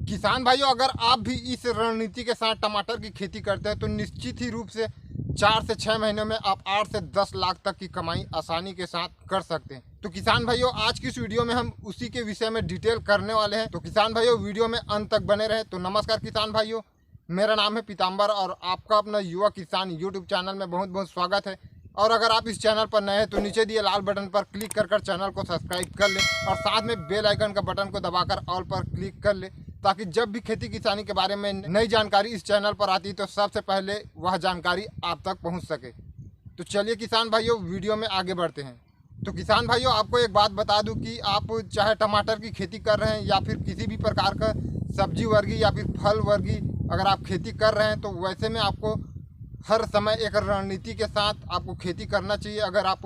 किसान भाइयों, अगर आप भी इस रणनीति के साथ टमाटर की खेती करते हैं तो निश्चित ही रूप से 4 से 6 महीनों में आप 8 से 10 लाख तक की कमाई आसानी के साथ कर सकते हैं। तो किसान भाइयों, आज की इस वीडियो में हम उसी के विषय में डिटेल करने वाले हैं। तो किसान भाइयों, वीडियो में अंत तक बने रहे। तो नमस्कार किसान भाइयों, मेरा नाम है पीताम्बर और आपका अपना युवा किसान यूट्यूब चैनल में बहुत बहुत स्वागत है। और अगर आप इस चैनल पर नए हैं तो नीचे दिए लाल बटन पर क्लिक कर चैनल को सब्सक्राइब कर लें और साथ में बेल आइकन का बटन को दबाकर ऑल पर क्लिक कर लें, ताकि जब भी खेती किसानी के बारे में नई जानकारी इस चैनल पर आती है तो सबसे पहले वह जानकारी आप तक पहुंच सके। तो चलिए किसान भाइयों, वीडियो में आगे बढ़ते हैं। तो किसान भाइयों, आपको एक बात बता दूं कि आप चाहे टमाटर की खेती कर रहे हैं या फिर किसी भी प्रकार का सब्जी वर्गीय या फिर फल वर्गीय अगर आप खेती कर रहे हैं तो वैसे में आपको हर समय एक रणनीति के साथ आपको खेती करना चाहिए। अगर आप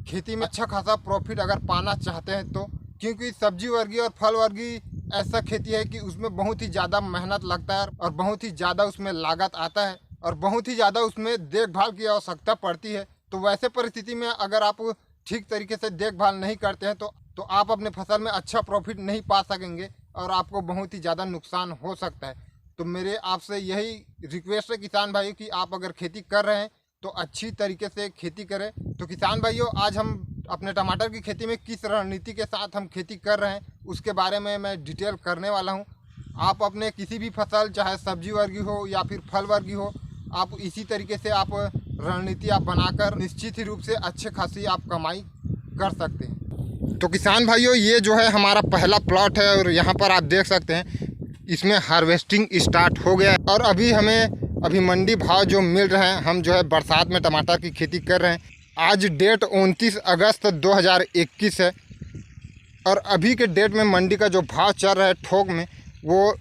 खेती में अच्छा खासा प्रॉफिट अगर पाना चाहते हैं तो, क्योंकि सब्जी वर्गीय और फल वर्गीय ऐसा खेती है कि उसमें बहुत ही ज़्यादा मेहनत लगता है और बहुत ही ज़्यादा उसमें लागत आता है और बहुत ही ज़्यादा उसमें देखभाल की आवश्यकता पड़ती है। तो वैसे परिस्थिति में अगर आप ठीक तरीके से देखभाल नहीं करते हैं तो आप अपने फसल में अच्छा प्रॉफिट नहीं पा सकेंगे और आपको बहुत ही ज़्यादा नुकसान हो सकता है। तो मेरे आपसे यही रिक्वेस्ट है किसान भाई कि आप अगर खेती कर रहे हैं तो अच्छी तरीके से खेती करें। तो किसान भाइयों, आज हम अपने टमाटर की खेती में किस रणनीति के साथ हम खेती कर रहे हैं उसके बारे में मैं डिटेल करने वाला हूं। आप अपने किसी भी फसल, चाहे सब्जी वर्गीय हो या फिर फल वर्गीय हो, आप इसी तरीके से आप रणनीति आप बनाकर निश्चित ही रूप से अच्छे खासी आप कमाई कर सकते हैं। तो किसान भाइयों, ये जो है हमारा पहला प्लॉट है और यहाँ पर आप देख सकते हैं इसमें हार्वेस्टिंग स्टार्ट हो गया है और अभी मंडी भाव जो मिल रहे हैं, हम जो है बरसात में टमाटर की खेती कर रहे हैं। आज डेट 29 अगस्त 2021 है और अभी के डेट में मंडी का जो भाव चल रहा है थोक में वो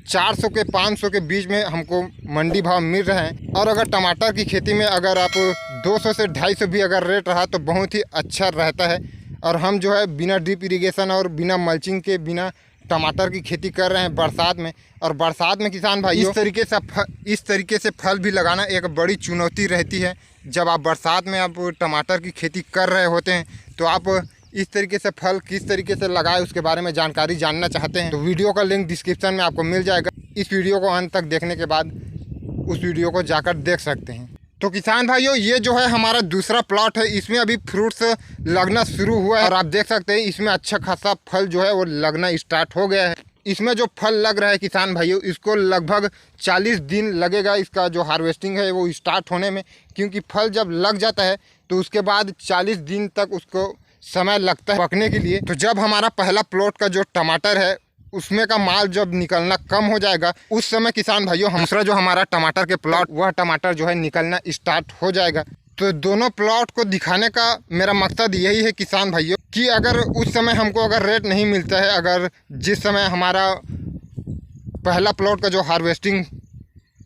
400 के 500 के बीच में हमको मंडी भाव मिल रहे हैं। और अगर टमाटर की खेती में अगर आप 200 से 250 भी अगर रेट रहा तो बहुत ही अच्छा रहता है। और हम जो है बिना ड्रिप इरिगेशन और बिना मल्चिंग के बिना टमाटर की खेती कर रहे हैं बरसात में। और बरसात में किसान भाई इस तरीके से फल भी लगाना एक बड़ी चुनौती रहती है। जब आप बरसात में आप टमाटर की खेती कर रहे होते हैं तो आप इस तरीके से फल किस तरीके से लगाए उसके बारे में जानकारी जानना चाहते हैं तो वीडियो का लिंक डिस्क्रिप्शन में आपको मिल जाएगा। इस वीडियो को अंत तक देखने के बाद उस वीडियो को जाकर देख सकते हैं। तो किसान भाइयों, ये जो है हमारा दूसरा प्लॉट है, इसमें अभी फ्रूट्स लगना शुरू हुआ है और आप देख सकते हैं इसमें अच्छा खासा फल जो है वो लगना स्टार्ट हो गया है। इसमें जो फल लग रहा है किसान भाइयों, इसको लगभग 40 दिन लगेगा इसका जो हार्वेस्टिंग है वो स्टार्ट होने में, क्योंकि फल जब लग जाता है तो उसके बाद 40 दिन तक उसको समय लगता है पकने के लिए। तो जब हमारा पहला प्लॉट का जो टमाटर है उसमें का माल जब निकलना कम हो जाएगा उस समय किसान भाइयों दूसरा जो हमारा टमाटर के प्लॉट वह टमाटर जो है निकलना स्टार्ट हो जाएगा। तो दोनों प्लॉट को दिखाने का मेरा मकसद यही है किसान भाइयों कि अगर उस समय हमको अगर रेट नहीं मिलता है, अगर जिस समय हमारा पहला प्लॉट का जो हार्वेस्टिंग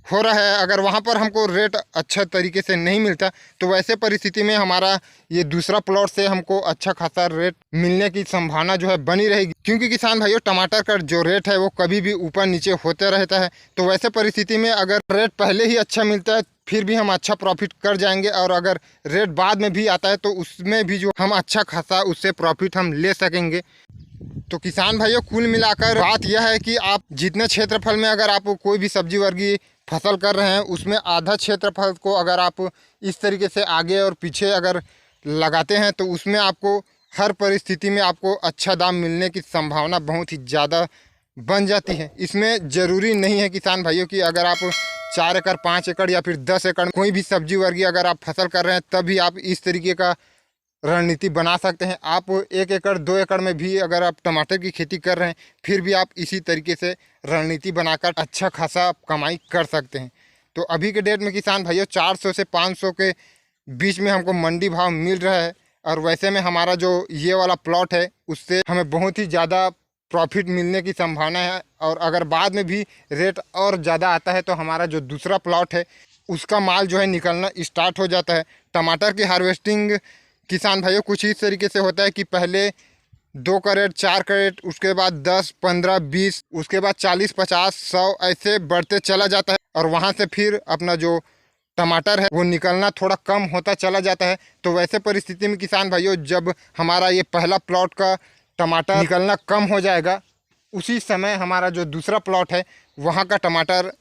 हो रहा है अगर वहाँ पर हमको रेट अच्छा तरीके से नहीं मिलता तो वैसे परिस्थिति में हमारा ये दूसरा प्लॉट से हमको अच्छा खासा रेट मिलने की संभावना जो है बनी रहेगी। क्योंकि किसान भाइयों, टमाटर का जो रेट है वो कभी भी ऊपर नीचे होते रहता है। तो वैसे परिस्थिति में अगर रेट पहले ही अच्छा मिलता है फिर भी हम अच्छा प्रॉफिट कर जाएंगे और अगर रेट बाद में भी आता है तो उसमें भी जो हम अच्छा खासा उससे प्रॉफिट हम ले सकेंगे। तो किसान भाइयों, कुल मिलाकर बात यह है कि आप जितने क्षेत्रफल में अगर आप कोई भी सब्जी वर्गीय फसल कर रहे हैं उसमें आधा क्षेत्रफल को अगर आप इस तरीके से आगे और पीछे अगर लगाते हैं तो उसमें आपको हर परिस्थिति में आपको अच्छा दाम मिलने की संभावना बहुत ही ज़्यादा बन जाती है। इसमें ज़रूरी नहीं है किसान भाइयों कि अगर आप 4 एकड़ 5 एकड़ या फिर 10 एकड़ कोई भी सब्जी वर्गीय अगर आप फसल कर रहे हैं तभी आप इस तरीके का रणनीति बना सकते हैं। आप 1 एकड़ 2 एकड़ में भी अगर आप टमाटर की खेती कर रहे हैं फिर भी आप इसी तरीके से रणनीति बनाकर अच्छा खासा कमाई कर सकते हैं। तो अभी के डेट में किसान भाइयों 400 से 500 के बीच में हमको मंडी भाव मिल रहा है और वैसे में हमारा जो ये वाला प्लॉट है उससे हमें बहुत ही ज़्यादा प्रॉफिट मिलने की संभावना है। और अगर बाद में भी रेट और ज़्यादा आता है तो हमारा जो दूसरा प्लॉट है उसका माल जो है निकलना स्टार्ट हो जाता है। टमाटर की हार्वेस्टिंग किसान भाइयों कुछ इस तरीके से होता है कि पहले 2 कैरेट 4 कैरेट, उसके बाद 10 15 20, उसके बाद 40 50 100 ऐसे बढ़ते चला जाता है और वहाँ से फिर अपना जो टमाटर है वो निकलना थोड़ा कम होता चला जाता है। तो वैसे परिस्थिति में किसान भाइयों जब हमारा ये पहला प्लॉट का टमाटर निकलना कम हो जाएगा उसी समय हमारा जो दूसरा प्लॉट है वहाँ का टमाटर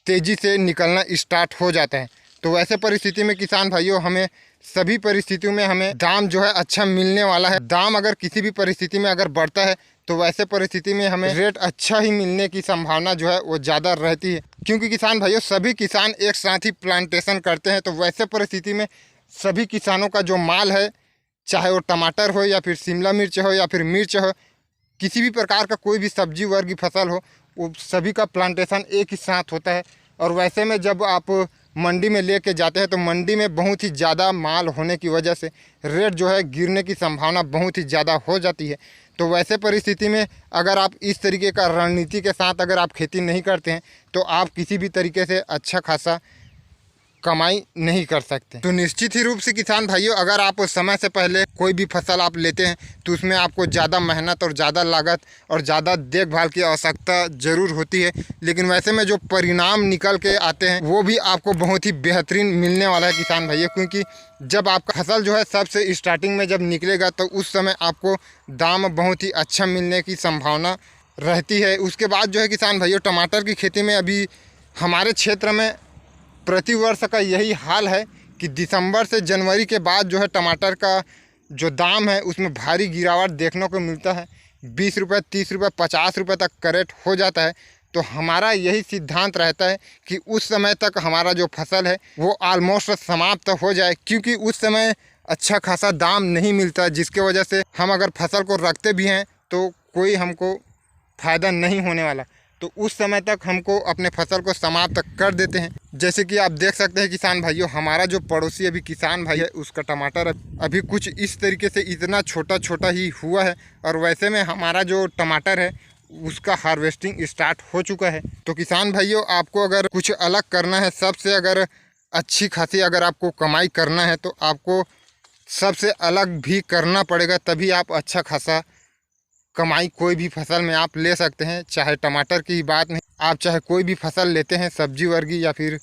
तेज़ी से निकलना स्टार्ट हो जाता है। तो वैसे परिस्थिति में किसान भाइयों हमें सभी परिस्थितियों में हमें दाम जो है अच्छा मिलने वाला है। दाम अगर किसी भी परिस्थिति में अगर बढ़ता है तो वैसे परिस्थिति में हमें रेट अच्छा ही मिलने की संभावना जो है वो ज़्यादा रहती है, क्योंकि किसान भाइयों सभी किसान एक साथ ही प्लांटेशन करते हैं। तो वैसे परिस्थिति में सभी किसानों का जो माल है, चाहे वो टमाटर हो या फिर शिमला मिर्च हो या फिर मिर्च हो, किसी भी प्रकार का कोई भी सब्जी वर्ग की फसल हो, वो सभी का प्लांटेशन एक ही साथ होता है। और वैसे में जब आप मंडी में लेके जाते हैं तो मंडी में बहुत ही ज़्यादा माल होने की वजह से रेट जो है गिरने की संभावना बहुत ही ज़्यादा हो जाती है। तो वैसे परिस्थिति में अगर आप इस तरीके का रणनीति के साथ अगर आप खेती नहीं करते हैं तो आप किसी भी तरीके से अच्छा खासा कमाई नहीं कर सकते। तो निश्चित ही रूप से किसान भाइयों अगर आप समय से पहले कोई भी फसल आप लेते हैं तो उसमें आपको ज़्यादा मेहनत और ज़्यादा लागत और ज़्यादा देखभाल की आवश्यकता ज़रूर होती है, लेकिन वैसे में जो परिणाम निकल के आते हैं वो भी आपको बहुत ही बेहतरीन मिलने वाला है किसान भाइयों। क्योंकि जब आपका फसल जो है सबसे स्टार्टिंग में जब निकलेगा तो उस समय आपको दाम बहुत ही अच्छा मिलने की संभावना रहती है। उसके बाद जो है किसान भाइयों टमाटर की खेती में अभी हमारे क्षेत्र में प्रति वर्ष का यही हाल है कि दिसंबर से जनवरी के बाद जो है टमाटर का जो दाम है उसमें भारी गिरावट देखने को मिलता है। 20 रुपये, 30 रुपये, 50 रुपये तक कैरेट हो जाता है। तो हमारा यही सिद्धांत रहता है कि उस समय तक हमारा जो फसल है वो ऑलमोस्ट समाप्त हो जाए, क्योंकि उस समय अच्छा खासा दाम नहीं मिलता, जिसके वजह से हम अगर फसल को रखते भी हैं तो कोई हमको फ़ायदा नहीं होने वाला। तो उस समय तक हमको अपने फसल को समाप्त कर देते हैं। जैसे कि आप देख सकते हैं किसान भाइयों हमारा जो पड़ोसी अभी किसान भाई है उसका टमाटर अभी कुछ इस तरीके से इतना छोटा छोटा ही हुआ है, और वैसे में हमारा जो टमाटर है उसका हार्वेस्टिंग स्टार्ट हो चुका है। तो किसान भाइयों आपको अगर कुछ अलग करना है, सबसे अगर अच्छी खासी अगर आपको कमाई करना है तो आपको सबसे अलग भी करना पड़ेगा, तभी आप अच्छा खासा कमाई कोई भी फसल में आप ले सकते हैं। चाहे टमाटर की बात नहीं, आप चाहे कोई भी फसल लेते हैं सब्जी वर्गी या फिर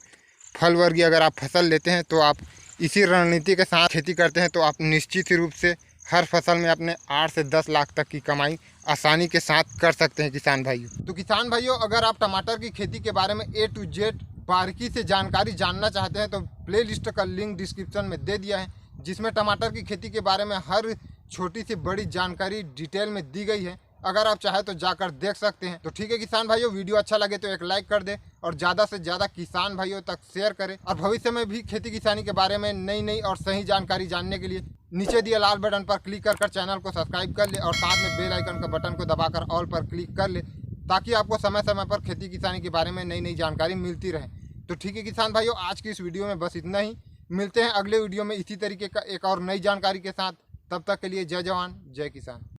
फल वर्गी अगर आप फसल लेते हैं तो आप इसी रणनीति के साथ खेती करते हैं तो आप निश्चित ही रूप से हर फसल में अपने 8 से 10 लाख तक की कमाई आसानी के साथ कर सकते हैं किसान भाइयों। तो किसान भाइयों अगर आप टमाटर की खेती के बारे में A to Z बारीकी से जानकारी जानना चाहते हैं तो प्लेलिस्ट का लिंक डिस्क्रिप्शन में दे दिया है, जिसमें टमाटर की खेती के बारे में हर छोटी सी बड़ी जानकारी डिटेल में दी गई है। अगर आप चाहे तो जाकर देख सकते हैं। तो ठीक है किसान भाइयों, वीडियो अच्छा लगे तो एक लाइक कर दें और ज़्यादा से ज़्यादा किसान भाइयों तक शेयर करें। और भविष्य में भी खेती किसानी के बारे में नई नई और सही जानकारी जानने के लिए नीचे दिए लाल बटन पर क्लिक कर चैनल को सब्सक्राइब कर ले और साथ में बेल आइकन का बटन को दबाकर ऑल पर क्लिक कर ले, ताकि आपको समय समय पर खेती किसानी के बारे में नई नई जानकारी मिलती रहे। तो ठीक है किसान भाइयों, आज की इस वीडियो में बस इतना ही। मिलते हैं अगले वीडियो में इसी तरीके का एक और नई जानकारी के साथ। तब तक के लिए जय जवान जय किसान।